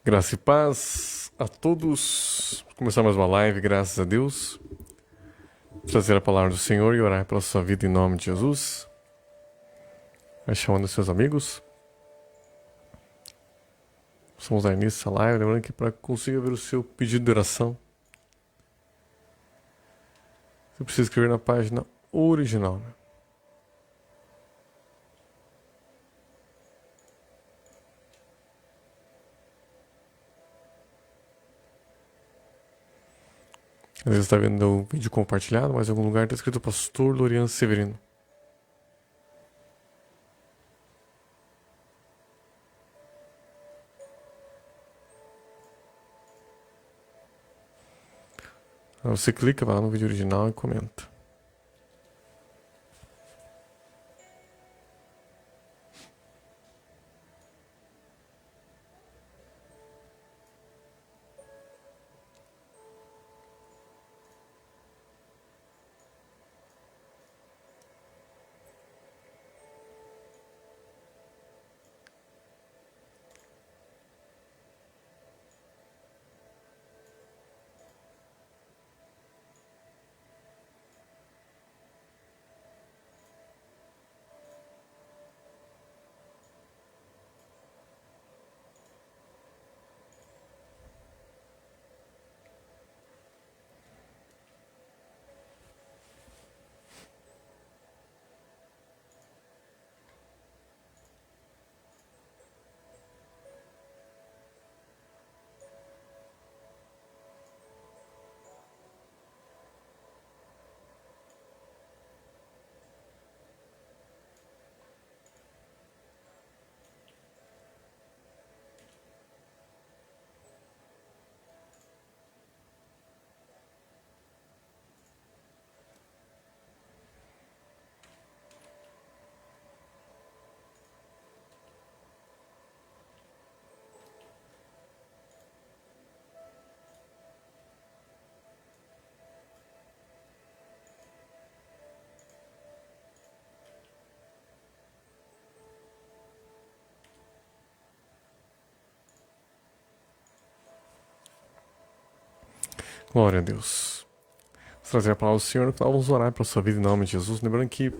Graça e paz a todos. Vou começar mais uma live, graças a Deus. Trazer a palavra do Senhor e orar pela sua vida em nome de Jesus. Vai chamando seus amigos. Vamos dar início à live. Lembrando que para conseguir ver o seu pedido de oração, você precisa escrever na página original. Às vezes está vendo o vídeo compartilhado, mas em algum lugar está escrito Pastor Lorian Severino. Aí você clica, vai lá no vídeo original e comenta. Glória a Deus. Vamos trazer a palavra do Senhor, no final vamos orar pela sua vida em nome de Jesus. Lembrando que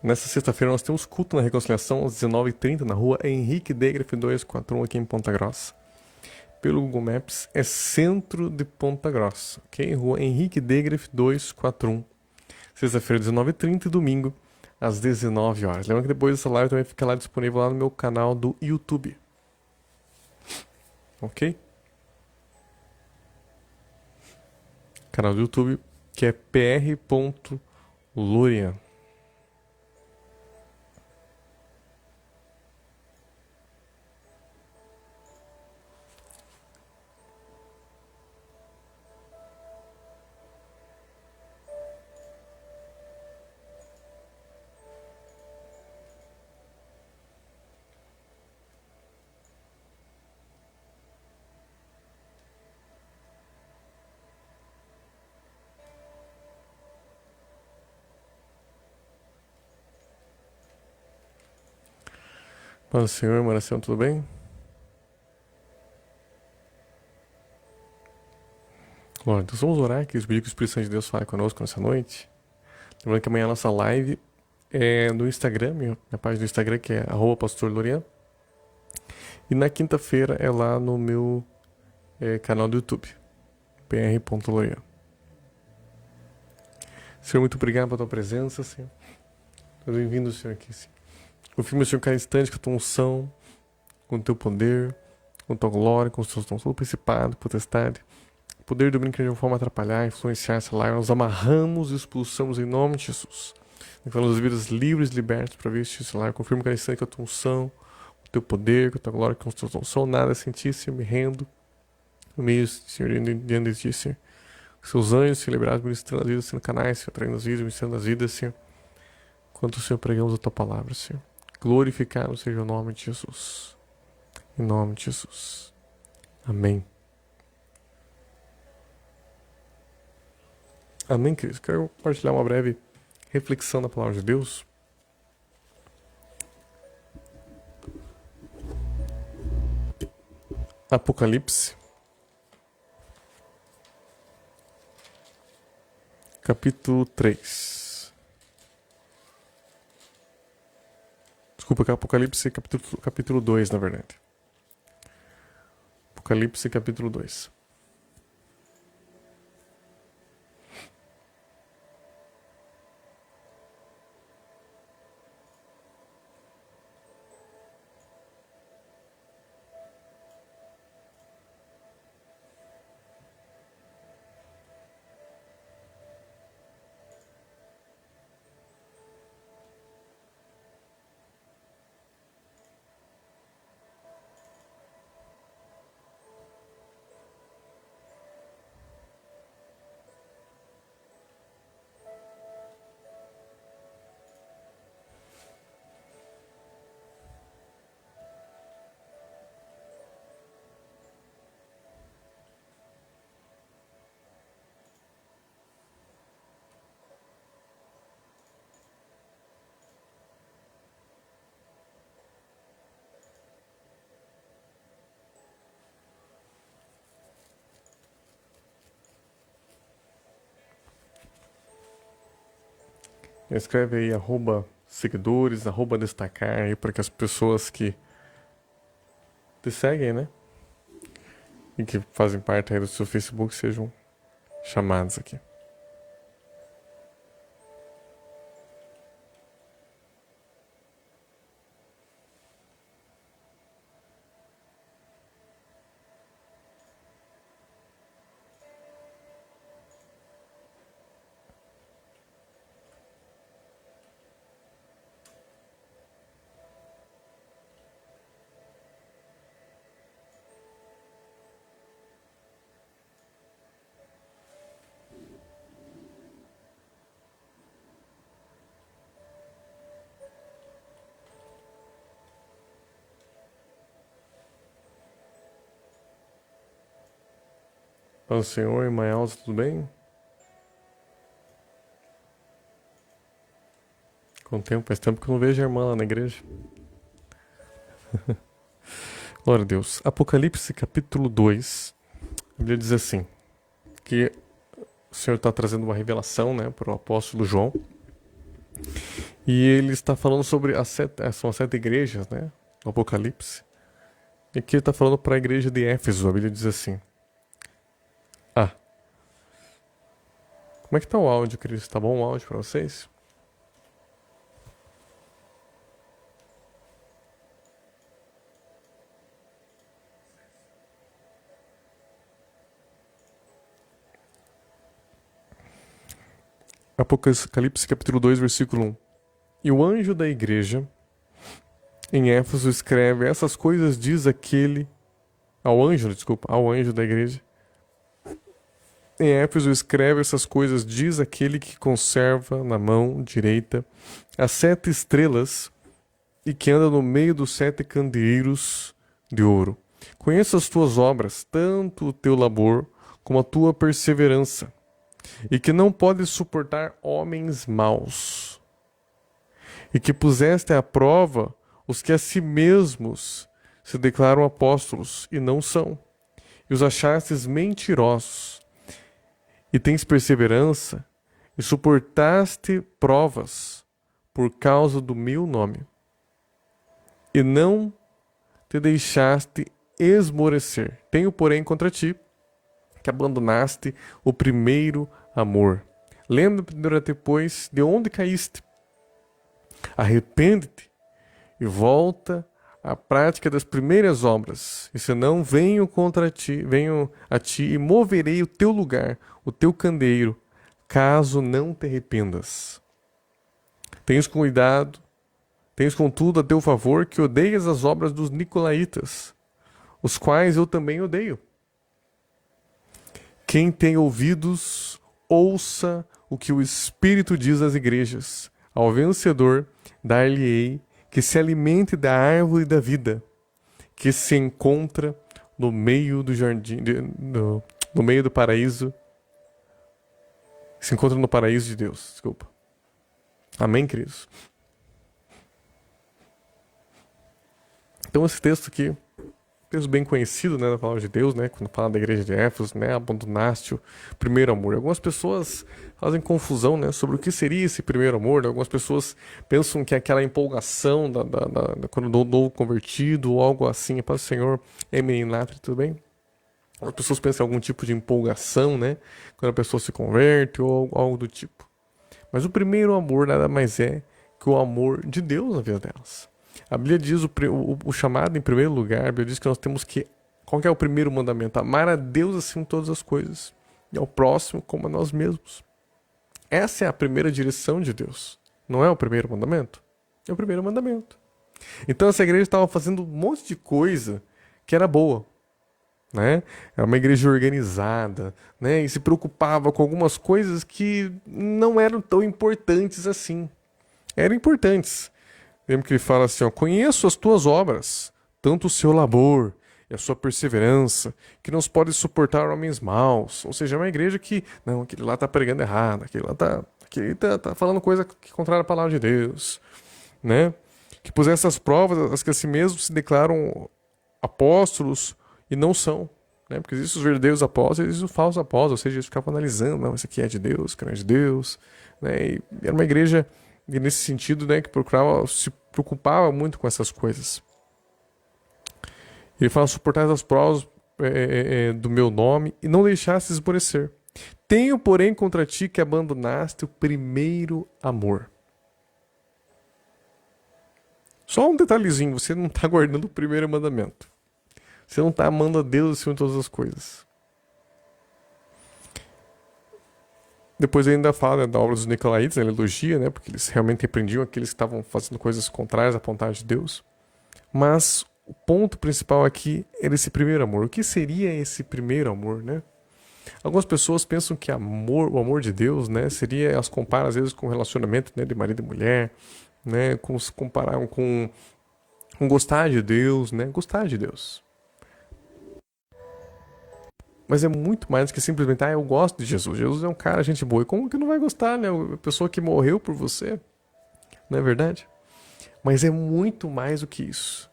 nessa sexta-feira nós temos culto na Reconciliação às 19h30 na rua Henrique Degrefe 241 aqui em Ponta Grossa. Pelo Google Maps é centro de Ponta Grossa, ok? Rua Henrique Degrefe 241. Sexta-feira 19h30 e domingo às 19 horas. Lembra que depois dessa live também fica lá disponível lá no meu canal do YouTube. Ok? Canal do YouTube que é pr.lurian. Paz do Senhor, Maração, tudo bem? Glória, então vamos orar aqui, pedir que o Espírito Santo de Deus fale conosco nessa noite. Lembrando que amanhã a nossa live é no Instagram, minha página do Instagram que é @pastorlorian. E na quinta-feira é lá no meu canal do YouTube, pr.lorian. Senhor, muito obrigado pela tua presença, Senhor. Bem-vindo, Senhor, aqui, Senhor. Confirma, Senhor, cada instante com a tua unção, com o teu poder, com a tua glória, com os teus dons, todo principado, potestade. O poder do brinco de alguma forma atrapalhar, influenciar essa live, nós amarramos e expulsamos em nome de Jesus. Declaramos as vidas livres e libertas para ver esse lar. Confirma cada instante com a tua unção, com o teu poder, com a tua glória, com os teus dons. Sou nada sem ti, Senhor, me rendo. No meio, Senhor, diante de ti, Senhor. Seus anjos, Senhor, liberados, ministrando as vidas, sendo canais, Senhor, traindo as vidas, ministrando as vidas, Senhor. Enquanto, Senhor, pregamos a tua palavra, Senhor. Glorificado seja o nome de Jesus. Em nome de Jesus. Amém. Amém, queridos. Quero compartilhar uma breve reflexão da palavra de Deus. Apocalipse, capítulo 3. Desculpa, Apocalipse, capítulo 2, na verdade. Apocalipse, capítulo 2. Escreve aí @seguidores, @destacar aí para que as pessoas que te seguem, né? E que fazem parte aí do seu Facebook sejam chamados aqui. Paz do Senhor, irmã Elza, tudo bem? Quanto tempo? Faz tempo que eu não vejo a irmã lá na igreja. Glória a Deus. Apocalipse capítulo 2. A Bíblia diz assim, que o Senhor está trazendo uma revelação, né, para o apóstolo João. E ele está falando sobre são as 7 igrejas, né, no Apocalipse. E aqui ele está falando para a igreja de Éfeso. A Bíblia diz assim. Como é que tá o áudio, Cris? Tá bom o áudio para vocês? Apocalipse capítulo 2, versículo 1. E o anjo da igreja em Éfeso escreve: essas coisas diz aquele... Ao anjo da igreja. Em Éfeso escreve: essas coisas diz aquele que conserva na mão direita as 7 estrelas e que anda no meio dos 7 candeeiros de ouro. Conheço as tuas obras, tanto o teu labor como a tua perseverança, e que não podes suportar homens maus, e que puseste à prova os que a si mesmos se declaram apóstolos e não são, e os achastes mentirosos, e tens perseverança, e suportaste provas por causa do meu nome, e não te deixaste esmorecer. Tenho, porém, contra ti que abandonaste o primeiro amor. Lembra-te, pois, de onde caíste. Arrepende-te e volta à prática das primeiras obras. E senão venho a ti e moverei o teu lugar, o teu candeeiro, caso não te arrependas. Tens contudo a teu favor que odeias as obras dos nicolaítas, os quais eu também odeio. Quem tem ouvidos, ouça o que o Espírito diz às igrejas. Ao vencedor, dar-lhe-ei que se alimente da árvore da vida, que se encontra no meio do jardim, no meio do paraíso, se encontra no paraíso de Deus. Desculpa. Amém, queridos? Então esse texto aqui texto bem conhecido, né, da palavra de Deus, né, quando fala da igreja de Éfeso, né, abandonaste o primeiro amor. E algumas pessoas fazem confusão, né, sobre o que seria esse primeiro amor. Né? Algumas pessoas pensam que aquela empolgação quando do novo convertido ou algo assim, é para o Senhor, é meninatra, tudo bem? As pessoas pensam em algum tipo de empolgação, né, quando a pessoa se converte ou algo do tipo. Mas o primeiro amor nada mais é que o amor de Deus na vida delas. A Bíblia diz o chamado em primeiro lugar, a Bíblia diz que nós temos que. Qual que é o primeiro mandamento? Amar a Deus acima de todas as coisas. E ao próximo como a nós mesmos. Essa é a primeira direção de Deus. Não é o primeiro mandamento? É o primeiro mandamento. Então essa igreja estava fazendo um monte de coisa que era boa. Né? É uma igreja organizada, né? E se preocupava com algumas coisas que não eram tão importantes assim. Eram importantes. Lembra que ele fala assim, ó, conheço as tuas obras, tanto o seu labor e a sua perseverança, que não pode suportar homens maus. Ou seja, é uma igreja que, não, aquele lá tá pregando errado, aquele tá falando coisa que contrária à palavra de Deus, né? Que pusesse essas provas, as que a si mesmos se declaram apóstolos e não são. Né? Porque existem os verdadeiros apóstolos e existem os falsos apóstolos, ou seja, eles ficavam analisando, não, esse aqui é de Deus, esse aqui não é de Deus. Né? E era uma igreja, nesse sentido, né, que se preocupava muito com essas coisas. Ele fala, suportar as provas do meu nome e não deixasse esmorecer. Tenho, porém, contra ti que abandonaste o primeiro amor. Só um detalhezinho, você não está guardando o primeiro mandamento. Você não está amando a Deus acima de todas as coisas. Depois ele ainda fala, né, da obra dos Nicolaitas, ele elogia, né, porque eles realmente repreendiam aqueles que estavam fazendo coisas contrárias à vontade de Deus. Mas o ponto principal aqui era esse primeiro amor. O que seria esse primeiro amor, né? Algumas pessoas pensam que o amor de Deus, né, seria, elas comparam às vezes com o relacionamento, né, de marido e mulher, né, compararam com gostar de Deus, né, gostar de Deus. Mas é muito mais do que simplesmente, eu gosto de Jesus. Jesus é um cara, gente boa. E como que não vai gostar, né? A pessoa que morreu por você. Não é verdade? Mas é muito mais do que isso.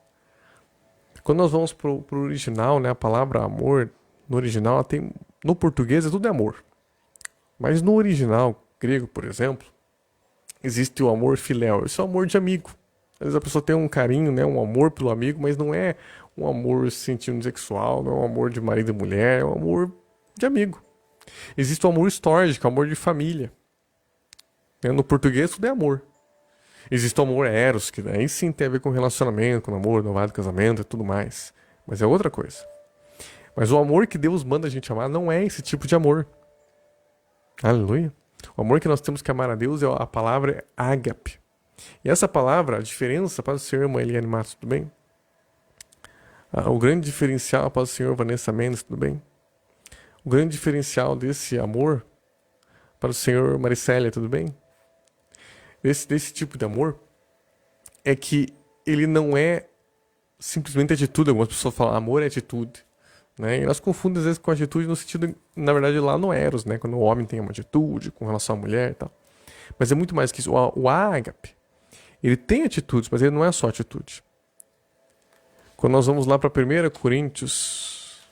Quando nós vamos pro original, né? A palavra amor, no original, ela tem, no português, tudo é amor. Mas no original grego, por exemplo, existe o amor filéu. Esse é o amor de amigo. Às vezes a pessoa tem um carinho, né? Um amor pelo amigo, mas não é um amor sentindo sexual, não é um amor de marido e mulher, é um amor de amigo. Existe o amor histórgico, o amor de família. No português tudo é amor. Existe o amor eros, que daí sim tem a ver com relacionamento, com namoro, noivado, casamento e tudo mais. Mas é outra coisa. Mas o amor que Deus manda a gente amar não é esse tipo de amor. Aleluia. O amor que nós temos que amar a Deus, a palavra é ágape. E essa palavra, a diferença para o senhor, irmã Eliane Matos, tudo bem? O grande diferencial para o senhor Vanessa Mendes, tudo bem? O grande diferencial desse amor para o senhor Maricélia, tudo bem? Desse tipo de amor é que ele não é simplesmente atitude. Algumas pessoas falam amor é atitude. Né? E nós confundimos às vezes com atitude no sentido, na verdade, lá no Eros, né? Quando o homem tem uma atitude com relação à mulher e tal. Mas é muito mais que isso. O ágape, ele tem atitudes, mas ele não é só atitude. Quando nós vamos lá para 1 Coríntios,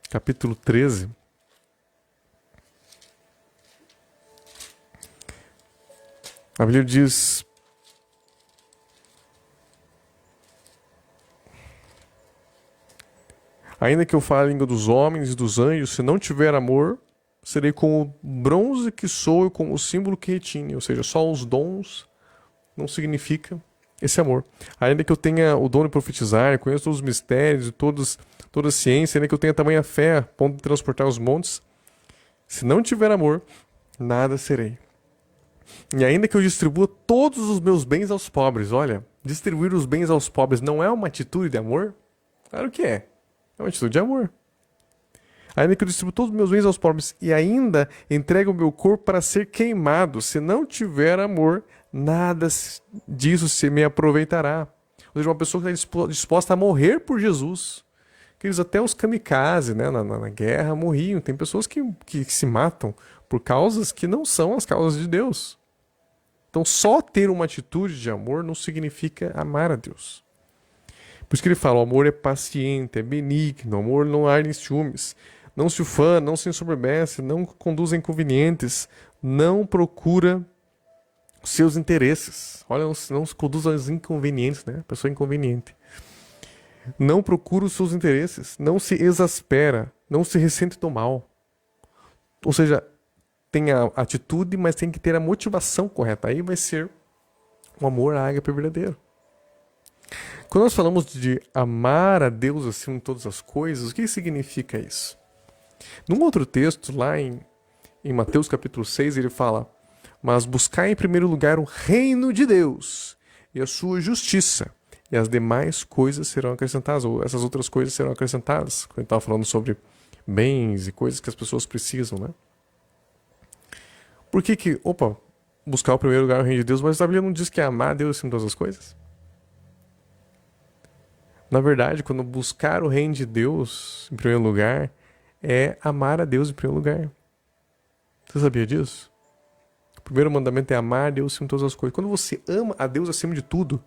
capítulo 13, a Bíblia diz: ainda que eu fale a língua dos homens e dos anjos, se não tiver amor, serei como o bronze que soa e como o símbolo que retine. Ou seja, só os dons não significa esse amor. Ainda que eu tenha o dom de profetizar, conheço todos os mistérios e toda a ciência, ainda que eu tenha tamanha fé, a ponto de transportar os montes, se não tiver amor, nada serei. E ainda que eu distribua todos os meus bens aos pobres, olha, distribuir os bens aos pobres não é uma atitude de amor? Claro que é. É uma atitude de amor. Ainda que eu distribua todos os meus bens aos pobres e ainda entregue o meu corpo para ser queimado, se não tiver amor, nada disso se me aproveitará. Ou seja, uma pessoa que está disposta a morrer por Jesus. Que eles até os kamikaze, né, na guerra morriam. Tem pessoas que se matam por causas que não são as causas de Deus. Então só ter uma atitude de amor não significa amar a Deus. Por isso que ele fala, o amor é paciente, é benigno, o amor não arde em ciúmes, não se ufana, não se ensoberbece, não conduz a inconvenientes, não procura os seus interesses. Olha, não se conduz aos inconvenientes, né? Pessoa inconveniente. Não procura os seus interesses, não se exaspera, não se ressente do mal. Ou seja, tem a atitude, mas tem que ter a motivação correta. Aí vai ser o amor ágape verdadeiro. Quando nós falamos de amar a Deus acima de todas as coisas, o que significa isso? Num outro texto, lá em Mateus capítulo 6, ele fala: mas buscai em primeiro lugar o reino de Deus e a sua justiça, e as demais coisas serão acrescentadas, ou essas outras coisas serão acrescentadas. Quando ele estava falando sobre bens e coisas que as pessoas precisam, né? Por que, buscar o primeiro lugar o reino de Deus, mas a Bíblia não diz que é amar a Deus acima de todas as coisas? Na verdade, quando buscar o reino de Deus em primeiro lugar, é amar a Deus em primeiro lugar. Você sabia disso? O primeiro mandamento é amar a Deus acima de todas as coisas. Quando você ama a Deus acima de tudo,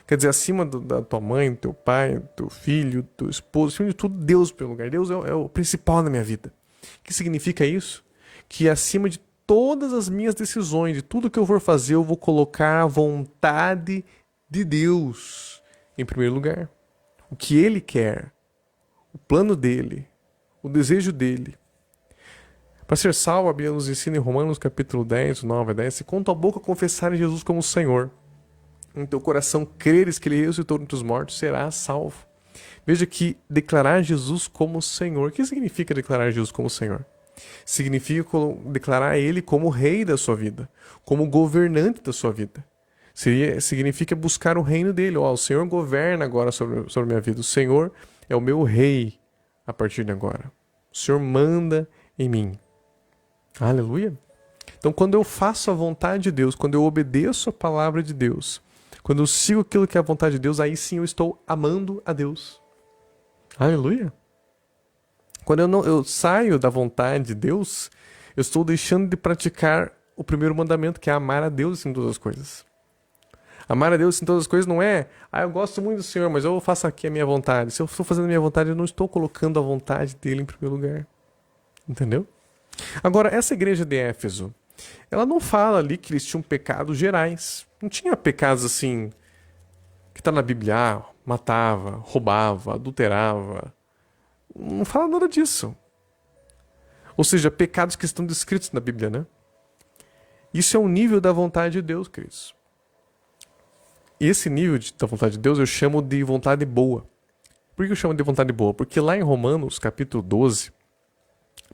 quer dizer, acima da tua mãe, do teu pai, do teu filho, do teu esposo, acima de tudo, Deus em primeiro lugar. Deus é o principal na minha vida. O que significa isso? Que acima de todas as minhas decisões, de tudo que eu for fazer, eu vou colocar a vontade de Deus em primeiro lugar. O que Ele quer, o plano dele, o desejo dele. Para ser salvo, a Bíblia nos ensina em Romanos capítulo 10, 9 a 10, se com tua boca confessares Jesus como Senhor, em teu coração creres que Ele ressuscitou entre os mortos, serás salvo. Veja que declarar Jesus como Senhor, o que significa declarar Jesus como Senhor? Significa declarar Ele como Rei da sua vida, como governante da sua vida. Significa buscar o reino dele. O Senhor governa agora sobre a minha vida. O Senhor é o meu rei a partir de agora. O Senhor manda em mim. Aleluia. Então, quando eu faço a vontade de Deus, quando eu obedeço a palavra de Deus, quando eu sigo aquilo que é a vontade de Deus, aí sim eu estou amando a Deus. Aleluia. Quando eu saio da vontade de Deus, eu estou deixando de praticar o primeiro mandamento, que é amar a Deus em todas as coisas. Amar a Deus em todas as coisas não é, eu gosto muito do Senhor, mas eu faço aqui a minha vontade. Se eu estou fazendo a minha vontade, eu não estou colocando a vontade dele em primeiro lugar. Entendeu? Agora, essa igreja de Éfeso, ela não fala ali que eles tinham pecados gerais. Não tinha pecados assim, que está na Bíblia, matava, roubava, adulterava. Não fala nada disso. Ou seja, pecados que estão descritos na Bíblia, né? Isso é um nível da vontade de Deus, queridos. E esse nível da vontade de Deus eu chamo de vontade boa. Por que eu chamo de vontade boa? Porque lá em Romanos, capítulo 12,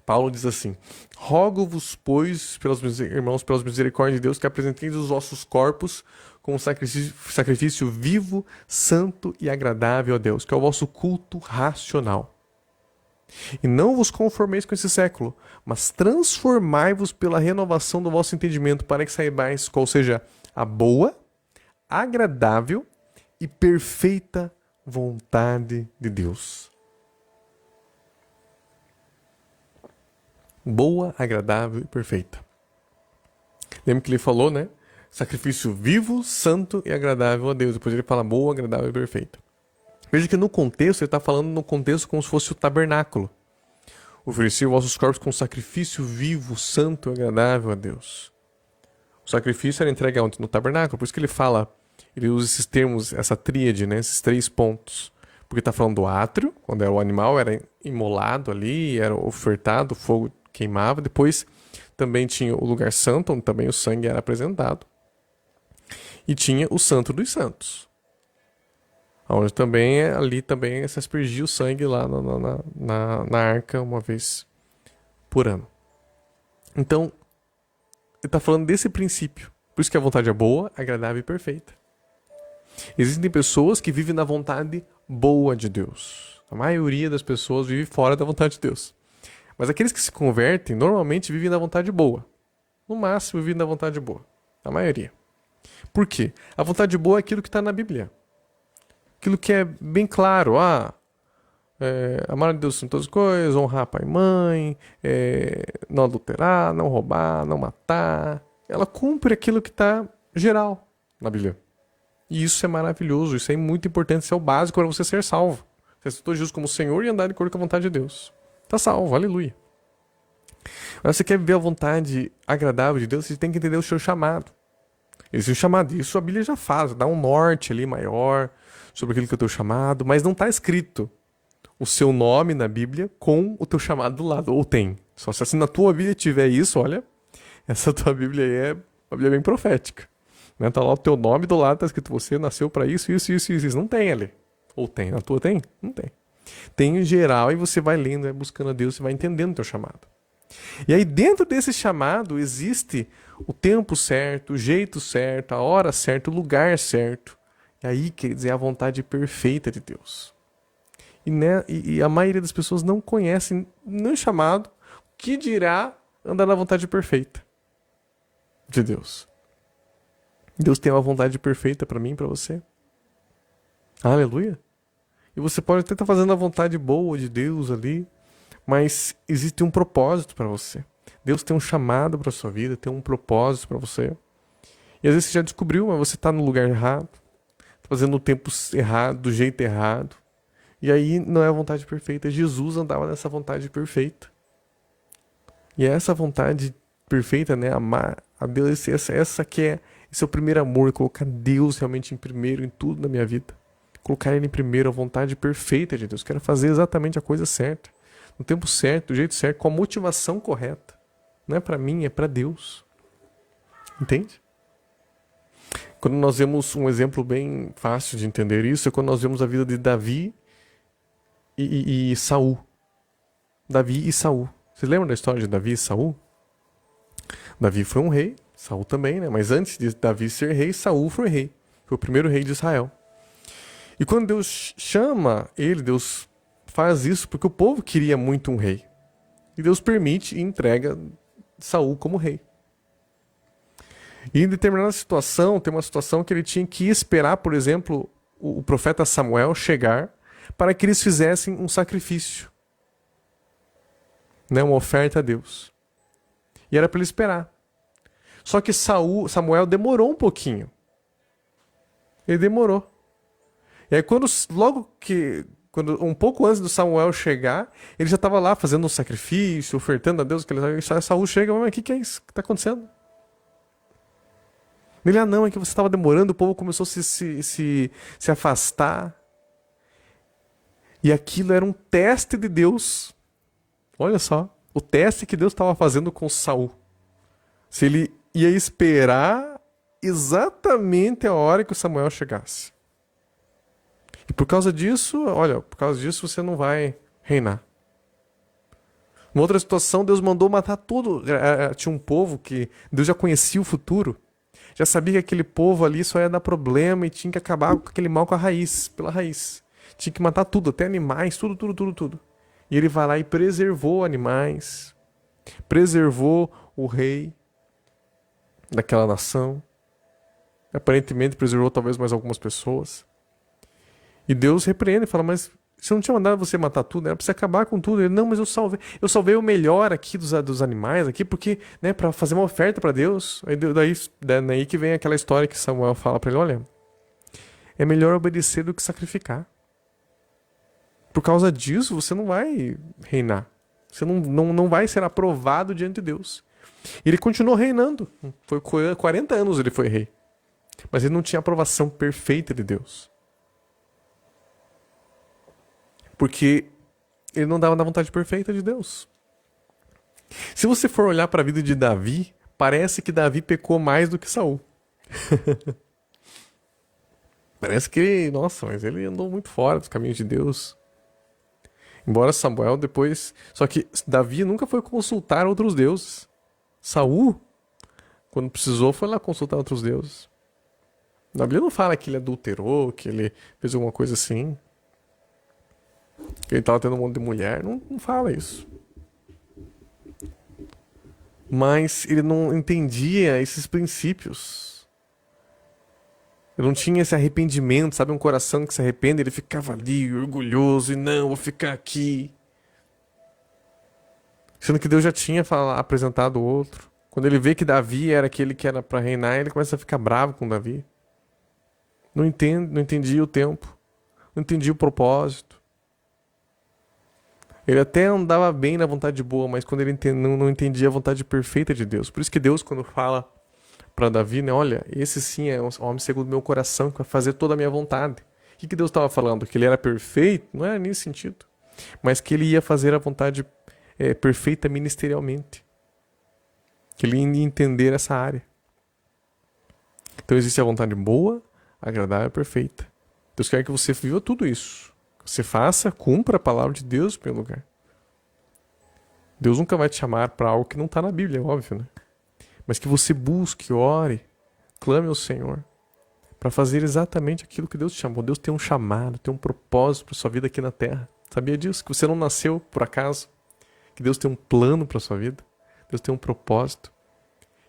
Paulo diz assim: rogo-vos, pois, irmãos, pelas misericórdias de Deus, que apresenteis os vossos corpos como sacrifício vivo, santo e agradável a Deus, que é o vosso culto racional. E não vos conformeis com esse século, mas transformai-vos pela renovação do vosso entendimento, para que saibais qual seja a boa, agradável e perfeita vontade de Deus. Boa, agradável e perfeita. Lembra que ele falou, né? Sacrifício vivo, santo e agradável a Deus. Depois ele fala boa, agradável e perfeita. Veja que no contexto, ele está falando no contexto como se fosse o tabernáculo. Ofereci os vossos corpos com sacrifício vivo, santo e agradável a Deus. O sacrifício era entregue onde? No tabernáculo. Por isso que ele fala, ele usa esses termos, essa tríade, né? Esses 3 pontos. Porque está falando do átrio, quando era o animal era imolado ali, era ofertado, o fogo queimava. Depois também tinha o lugar santo, onde também o sangue era apresentado. E tinha o santo dos santos, onde também, ali também se aspergia o sangue lá na arca uma vez por ano. Então, ele está falando desse princípio. Por isso que a vontade é boa, agradável e perfeita. Existem pessoas que vivem na vontade boa de Deus. A maioria das pessoas vive fora da vontade de Deus. Mas aqueles que se convertem, normalmente vivem na vontade boa. No máximo, vivem na vontade boa. A maioria. Por quê? A vontade boa é aquilo que está na Bíblia. Aquilo que é bem claro. Amar a Deus em todas as coisas, honrar pai e mãe, não adulterar, não roubar, não matar. Ela cumpre aquilo que está geral na Bíblia. E isso é maravilhoso, isso é muito importante, isso é o básico para você ser salvo. Você aceitou Jesus como Senhor e andar de acordo com a vontade de Deus. Tá salvo, aleluia. Mas você quer viver a vontade agradável de Deus, você tem que entender o seu chamado. Existe um chamado, isso a Bíblia já faz, dá um norte ali maior sobre aquilo que é o teu chamado, mas não está escrito o seu nome na Bíblia com o teu chamado do lado, ou tem. Só se assim na tua Bíblia tiver isso, olha, essa tua Bíblia aí é uma Bíblia bem profética. Né? Tá lá o teu nome do lado, tá escrito você nasceu para isso, isso, isso, isso, isso. Não tem ali. Ou tem, na tua tem? Não tem. Tem em geral e você vai lendo, vai buscando a Deus, você vai entendendo o teu chamado. E aí dentro desse chamado existe o tempo certo, o jeito certo, a hora certa, o lugar certo. E aí, quer dizer, a vontade perfeita de Deus. E a maioria das pessoas não conhece nem o chamado, o que dirá andar na vontade perfeita de Deus. Deus tem uma vontade perfeita para mim e para você. Aleluia. E você pode até estar fazendo a vontade boa de Deus ali, mas existe um propósito para você. Deus tem um chamado para sua vida, tem um propósito para você. E às vezes você já descobriu, mas você está no lugar errado, tá fazendo o tempo errado, do jeito errado. E aí não é a vontade perfeita. Jesus andava nessa vontade perfeita. E é essa vontade perfeita, né? Amar a Deus, essa que é esse é o primeiro amor, colocar Deus realmente em primeiro em tudo na minha vida. Colocar Ele em primeiro, a vontade perfeita de Deus. Quero fazer exatamente a coisa certa, no tempo certo, do jeito certo, com a motivação correta. Não é para mim, é para Deus. Entende? Quando nós vemos um exemplo bem fácil de entender isso, é quando nós vemos a vida de Davi e Saul. Davi e Saul. Vocês lembram da história de Davi e Saul? Davi foi um rei, Saul também, né? Mas antes de Davi ser rei, Saul foi rei. Foi o primeiro rei de Israel. E quando Deus chama ele, Deus faz isso porque o povo queria muito um rei. E Deus permite e entrega Saul como rei. E em determinada situação, tem uma situação que ele tinha que esperar, por exemplo, o profeta Samuel chegar para que eles fizessem um sacrifício. Né? Uma oferta a Deus. E era para ele esperar. Só que Samuel demorou um pouquinho. Ele demorou. E aí quando um pouco antes do Samuel chegar, ele já estava lá fazendo um sacrifício, ofertando a Deus. Saul chega, mas o que é isso que está acontecendo? Ele, não, é que você estava demorando, o povo começou a se afastar. E aquilo era um teste de Deus. Olha só, o teste que Deus estava fazendo com Saul. Se ele ia esperar exatamente a hora que o Samuel chegasse. E por causa disso, você não vai reinar. Uma outra situação, Deus mandou matar tudo. Tinha um povo que Deus já conhecia o futuro. Já sabia que aquele povo ali só ia dar problema e tinha que acabar com aquele mal com a raiz, pela raiz. Tinha que matar tudo, até animais, tudo. E ele vai lá e preservou animais, preservou o rei daquela nação. Aparentemente preservou talvez mais algumas pessoas. E Deus repreende e fala, mas se eu não tinha mandado você matar tudo, era pra você acabar com tudo. Ele, não, mas eu salvei o melhor aqui dos animais aqui, porque, né, pra fazer uma oferta pra Deus. Aí daí que vem aquela história que Samuel fala pra ele, olha, é melhor obedecer do que sacrificar. Por causa disso, você não vai reinar. Você não vai ser aprovado diante de Deus. E ele continuou reinando. Foi 40 anos ele foi rei. Mas ele não tinha aprovação perfeita de Deus. Porque ele não dava na vontade perfeita de Deus. Se você for olhar para a vida de Davi, parece que Davi pecou mais do que Saul. Parece que, mas ele andou muito fora dos caminhos de Deus. Embora Samuel depois... Só que Davi nunca foi consultar outros deuses. Saul, quando precisou, foi lá consultar outros deuses. Na Bíblia não fala que ele adulterou, que ele fez alguma coisa assim. Que ele estava tendo um monte de mulher. Não fala isso. Mas ele não entendia esses princípios. Ele não tinha esse arrependimento, sabe? Um coração que se arrepende. Ele ficava ali, orgulhoso. E não, vou ficar aqui. Sendo que Deus já tinha apresentado outro. Quando ele vê que Davi era aquele que era para reinar, ele começa a ficar bravo com Davi. Não entendia o tempo. Não entendia o propósito. Ele até andava bem na vontade boa, mas quando ele não entendia a vontade perfeita de Deus. Por isso que Deus, quando fala para Davi, né, olha, esse sim é um homem segundo o meu coração, que vai fazer toda a minha vontade. O que Deus estava falando? Que ele era perfeito? Não era nesse sentido. Mas que ele ia fazer a vontade perfeita ministerialmente. Que ele ia entender essa área. Então existe a vontade boa, agradável e perfeita. Deus quer que você viva tudo isso. Que você faça, cumpra a palavra de Deus em primeiro lugar. Deus nunca vai te chamar para algo que não está na Bíblia, é óbvio, né? Mas que você busque, ore, clame ao Senhor para fazer exatamente aquilo que Deus te chamou. Deus tem um chamado, tem um propósito para sua vida aqui na Terra. Sabia disso? Que você não nasceu por acaso. Que Deus tem um plano para sua vida. Deus tem um propósito.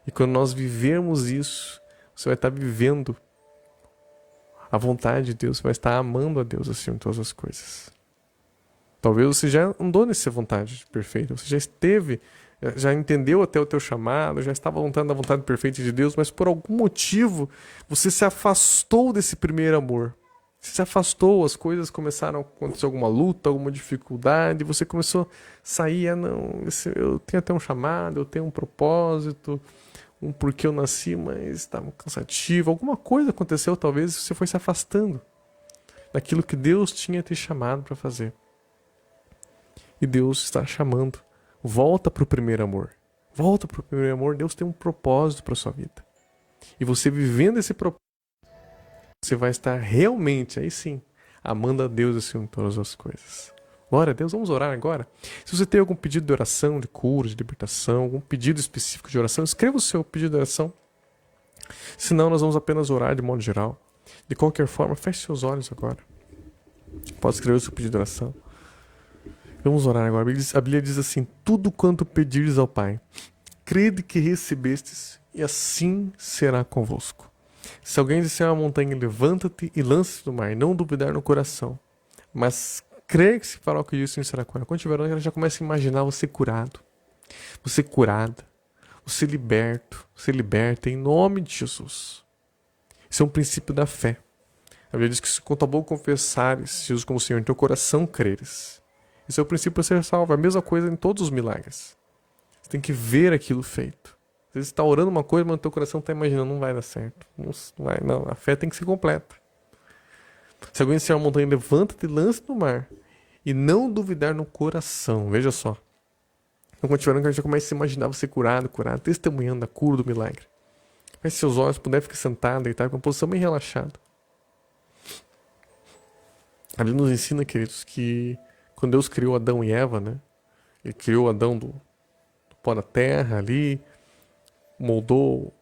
E quando nós vivemos isso, você vai estar vivendo a vontade de Deus, você vai estar amando a Deus acima de todas as coisas. Talvez você já andou nessa vontade perfeita, você já esteve, já entendeu até o teu chamado, já estava lutando na vontade perfeita de Deus, mas por algum motivo você se afastou desse primeiro amor. Você se afastou, as coisas começaram a acontecer alguma luta, alguma dificuldade, você começou a sair, não, eu tenho até um chamado, eu tenho um propósito, um porquê eu nasci, mas estava cansativo. Alguma coisa aconteceu, talvez, e você foi se afastando daquilo que Deus tinha te chamado para fazer. E Deus está chamando. Volta para o primeiro amor. Volta para o primeiro amor. Deus tem um propósito para sua vida. E você vivendo esse propósito, você vai estar realmente, aí sim, amando a Deus acima de todas as coisas. Glória a Deus, vamos orar agora. Se você tem algum pedido de oração, de cura, de libertação, algum pedido específico de oração, escreva o seu pedido de oração. Senão nós vamos apenas orar de modo geral. De qualquer forma, feche seus olhos agora. Pode escrever o seu pedido de oração. Vamos orar agora. A Bíblia diz assim: tudo quanto pedires ao Pai, crede que recebestes, e assim será convosco. Se alguém disser à montanha, levanta-te e lança-te no mar, não duvidar no coração, mas crer que se fará o que diz, assim será com ela. Quando estiver orando, ela já começa a imaginar você curado, você curada, você liberto, você liberta em nome de Jesus. Isso é um princípio da fé. A Bíblia diz que se com tua boca confessares Jesus como Senhor, em teu coração creres. Esse é o princípio para ser salvo. É a mesma coisa em todos os milagres. Você tem que ver aquilo feito. Às vezes você está orando uma coisa, mas no teu coração está imaginando, não vai dar certo. Não vai, não. A fé tem que ser completa. Se alguém disser uma montanha, levanta-te e lança no mar. E não duvidar no coração. Veja só. Então, quando estiver orando, a gente já começa a imaginar você curado, testemunhando a cura do milagre. Feche seus olhos, puder ficar sentado, deitado, com uma posição bem relaxada. A Bíblia nos ensina, queridos, que quando Deus criou Adão e Eva, né? Ele criou Adão do pó da terra ali, moldou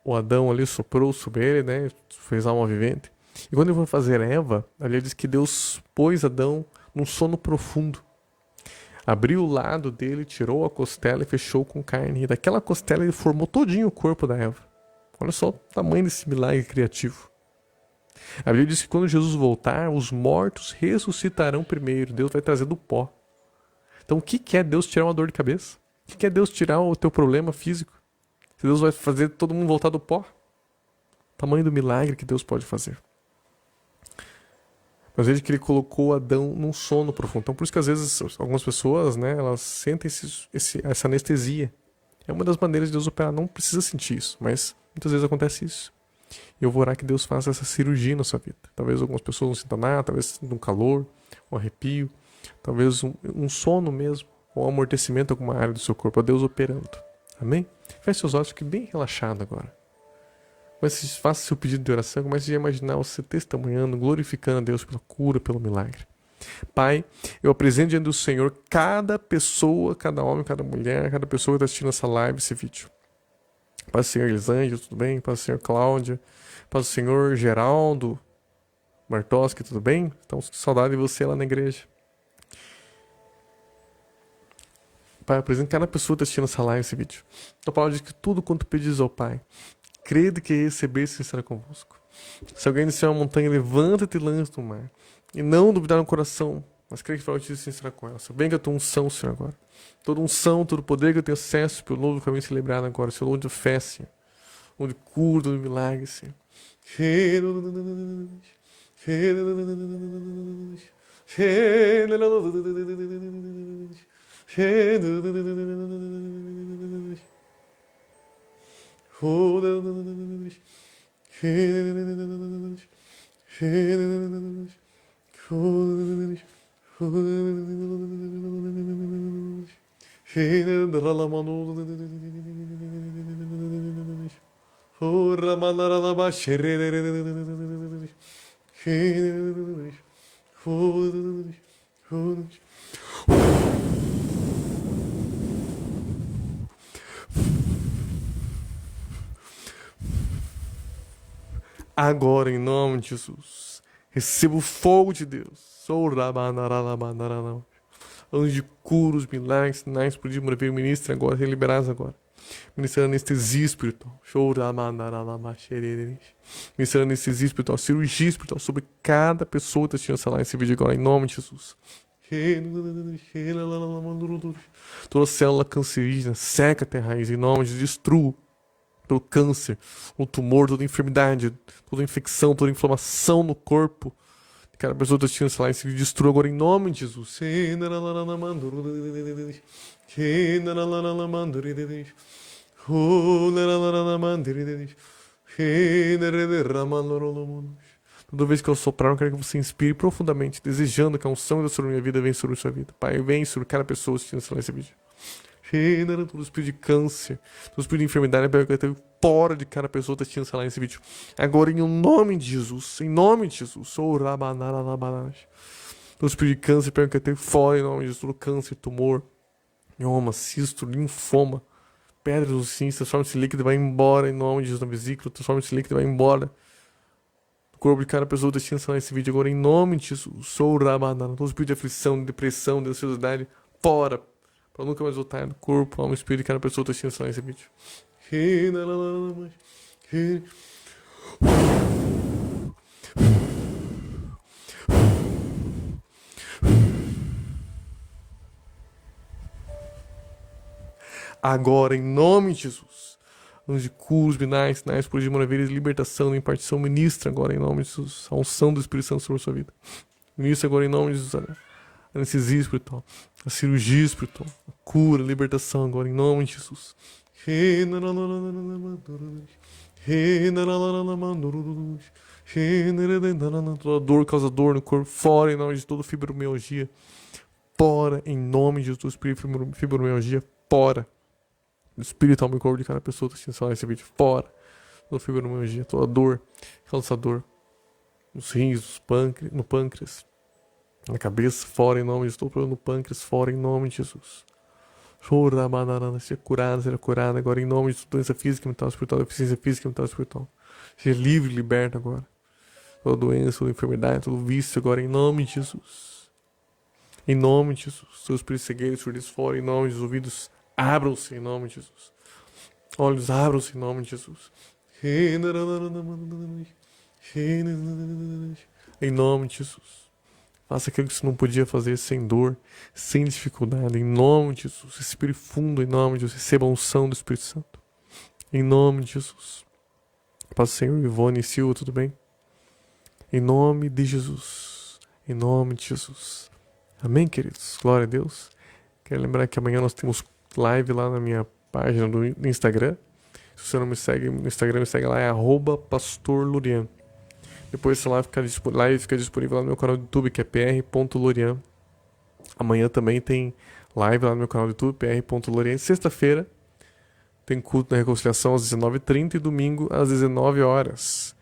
o Adão ali, soprou sobre ele, né? Fez alma vivente. E quando ele foi fazer Eva, ali diz que Deus pôs Adão num sono profundo. Abriu o lado dele, tirou a costela e fechou com carne. E daquela costela ele formou todinho o corpo da Eva. Olha só o tamanho desse milagre criativo. A Bíblia diz que quando Jesus voltar, os mortos ressuscitarão primeiro. Deus vai trazer do pó. Então o que é Deus tirar uma dor de cabeça? O que é Deus tirar o teu problema físico? Se Deus vai fazer todo mundo voltar do pó? O tamanho do milagre que Deus pode fazer. Mas veja que ele colocou Adão num sono profundo. Então por isso que às vezes algumas pessoas, né, elas sentem essa anestesia. É uma das maneiras de Deus operar. Não precisa sentir isso, mas muitas vezes acontece isso. E eu vou orar que Deus faça essa cirurgia na sua vida. Talvez algumas pessoas não sintam nada, talvez sintam um calor, um arrepio, talvez um sono mesmo, ou um amortecimento em alguma área do seu corpo. É Deus operando. Amém? Feche seus olhos, fique bem relaxado agora. Faça seu pedido de oração, comece a imaginar você testemunhando, glorificando a Deus pela cura, pelo milagre. Pai, eu apresento diante do Senhor cada pessoa, cada homem, cada mulher, cada pessoa que está assistindo essa live, esse vídeo. Paz do Senhor Elisângela, tudo bem? Paz do Senhor Cláudia. Paz do Senhor Geraldo Martoski, tudo bem? Estamos com saudade de você lá na igreja. Pai, eu apresento cada pessoa que está assistindo essa live, esse vídeo. A palavra diz que tudo quanto pedis ao Pai, crede que recebeste e será convosco. Se alguém disser uma montanha, levanta-te e lança no mar. E não duvidar no coração, mas crê que fará o que diz, será com ela. Venga a tua unção, Senhor, agora. Toda unção, todo poder que eu tenho acesso pelo novo caminho celebrado agora. Senhor, onde de fé, Senhor. Onde cura, onde milagre, Senhor. Agora, em nome de Jesus, receba o fogo de Deus. Anjos de curos, milagres, sinais, explodir, mover, ministra agora, ser liberados agora. Ministrando anestesia espiritual. Ministrando anestesia espiritual, cirurgia espiritual sobre cada pessoa que está assistindo essa live, esse vídeo agora, em nome de Jesus. Toda célula cancerígena, seca até a raiz, em nome de Jesus, destrua todo câncer, o tumor, toda enfermidade, toda infecção, toda inflamação no corpo. Cada pessoa está assistindo essa live, se destrua agora em nome de Jesus. Toda vez que eu soprar, eu quero que você inspire profundamente, desejando que a unção da sua minha vida venha sobre a sua vida. Pai, vem sobre cada pessoa assistindo esse vídeo. Todo espírito de câncer, todo espírito de enfermidade, eu quero fora de cada pessoa que está assistindo esse vídeo. Agora, em nome de Jesus, em nome de Jesus. Todo espírito de câncer, eu quero fora em nome de Jesus. Todo câncer, tumor, mioma, cisto, linfoma, pedras dos rins, transforma esse líquido e vai embora em nome de Jesus na vesícula, transforma esse líquido e vai embora do corpo de cada pessoa que está assistindo esse vídeo. Agora, em nome de Jesus. Todo espírito de aflição, de depressão, de ansiedade, fora. Para nunca mais voltar no corpo, alma e espírito de cada pessoa que está assistindo esse vídeo. Agora, em nome de Jesus, anjos de curos, binais, sinais, por de maravilhas, libertação, impartição, ministra agora em nome de Jesus, a unção do Espírito Santo sobre a sua vida. Ministra agora em nome de Jesus, a anestesia espiritual, a cirurgia espiritual, a cura, a libertação agora em nome de Jesus. Toda dor causa dor no corpo, fora em nome de toda fibromialgia, fora em nome de Jesus, fibromialgia, fora. Do espírito, alma e corpo de cada pessoa que está assistindo esse vídeo, fora. Toda fibromialgia, toda dor, causa dor nos rins, no pâncreas, na cabeça, fora em nome de Jesus, todo problema no pâncreas, fora em nome de Jesus. Seja curada agora em nome de doença física, mental, espiritual, deficiência física, mental, espiritual. Seja livre, liberta agora. Toda doença, toda enfermidade, todo vício agora em nome de Jesus. Em nome de Jesus. Seus espíritos cegueiros, surdos fora em nome de Jesus. Ouvidos abram-se em nome de Jesus. Olhos abram-se em nome de Jesus. Em nome de Jesus. Faça aquilo que você não podia fazer sem dor, sem dificuldade. Em nome de Jesus. Respire fundo em nome de Jesus. Receba a unção do Espírito Santo. Em nome de Jesus. Paz do Senhor, Ivone e Silva, tudo bem? Em nome de Jesus. Em nome de Jesus. Amém, queridos? Glória a Deus. Quero lembrar que amanhã nós temos live lá na minha página do Instagram. Se você não me segue no Instagram, me segue lá, é @pastorlorian. Depois essa live fica disponível lá no meu canal do YouTube, que é pr.lorian. Amanhã também tem live lá no meu canal do YouTube, pr.lorian. Sexta-feira tem culto na Reconciliação às 19h30 e domingo às 19 horas.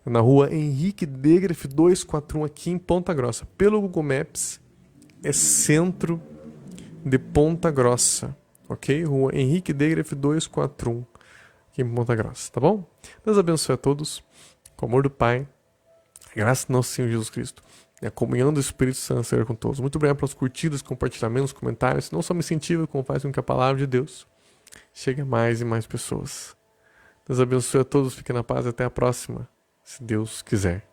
Na rua Henrique Degref 241 aqui em Ponta Grossa. Pelo Google Maps, é centro de Ponta Grossa. Ok? Rua Henrique Degref 241 aqui em Ponta Grossa. Tá bom? Deus abençoe a todos. Com o amor do Pai. Graças ao nosso Senhor Jesus Cristo. E a comunhão do Espírito Santo seja com todos. Muito obrigado pelas curtidas, compartilhamentos, comentários. Não só me incentiva, como faz com que a palavra de Deus chegue a mais e mais pessoas. Deus abençoe a todos. Fiquem na paz. Até a próxima. Se Deus quiser.